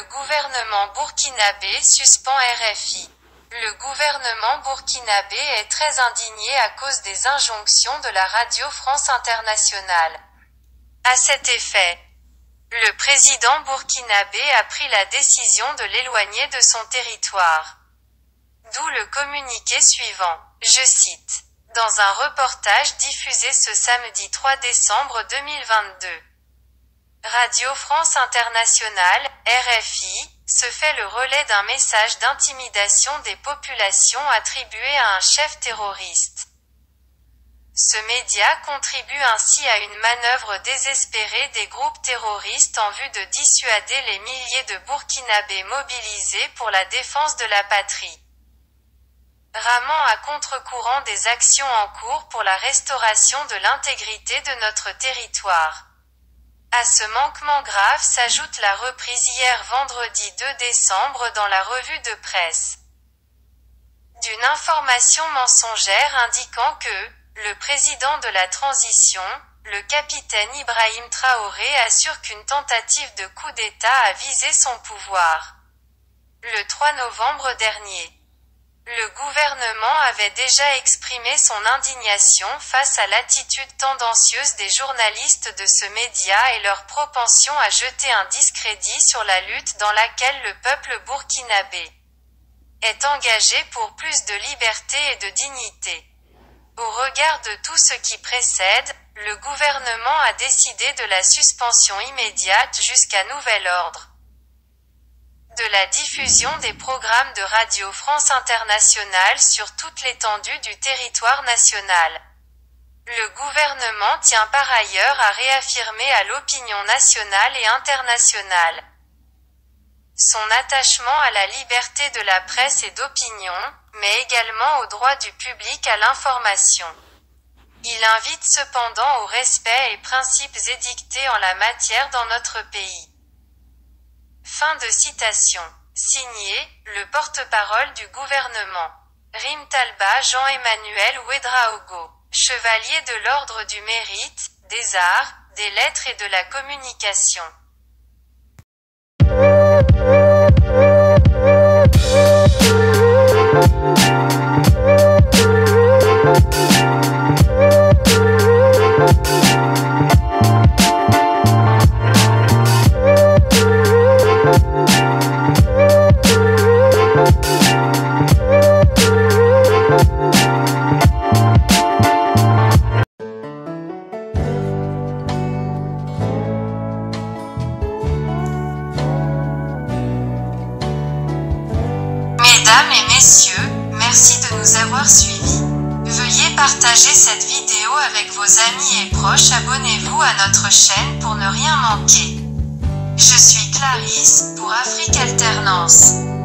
gouvernement burkinabé suspend RFI. Le gouvernement burkinabé est très indigné à cause des injonctions de la Radio France Internationale. À cet effet, le président burkinabé a pris la décision de l'éloigner de son territoire. D'où le communiqué suivant. Je cite. Dans un reportage diffusé ce samedi 3 décembre 2022. Radio France Internationale, RFI, se fait le relais d'un message d'intimidation des populations attribué à un chef terroriste. Ce média contribue ainsi à une manœuvre désespérée des groupes terroristes en vue de dissuader les milliers de Burkinabés mobilisés pour la défense de la patrie. Ramant à contre-courant des actions en cours pour la restauration de l'intégrité de notre territoire. À ce manquement grave s'ajoute la reprise hier vendredi 2 décembre dans la revue de presse d'une information mensongère indiquant que le président de la transition, le capitaine Ibrahim Traoré, assure qu'une tentative de coup d'État a visé son pouvoir. Le 3 novembre dernier, le gouvernement avait déjà exprimé son indignation face à l'attitude tendancieuse des journalistes de ce média et leur propension à jeter un discrédit sur la lutte dans laquelle le peuple burkinabé est engagé pour plus de liberté et de dignité. Au regard de tout ce qui précède, le gouvernement a décidé de la suspension immédiate jusqu'à nouvel ordre de la diffusion des programmes de Radio France Internationale sur toute l'étendue du territoire national. Le gouvernement tient par ailleurs à réaffirmer à l'opinion nationale et internationale son attachement à la liberté de la presse et d'opinion, mais également au droit du public à l'information. Il invite cependant au respect et principes édictés en la matière dans notre pays. Fin de citation. Signé, le porte-parole du gouvernement. Rim Talba Jean-Emmanuel Ouedraogo, chevalier de l'Ordre du Mérite, des Arts, des Lettres et de la Communication. Mesdames et messieurs, merci de nous avoir suivis. Veuillez partager cette vidéo avec vos amis et proches. Abonnez-vous à notre chaîne pour ne rien manquer. Je suis Clarisse, pour Afrique Alternance.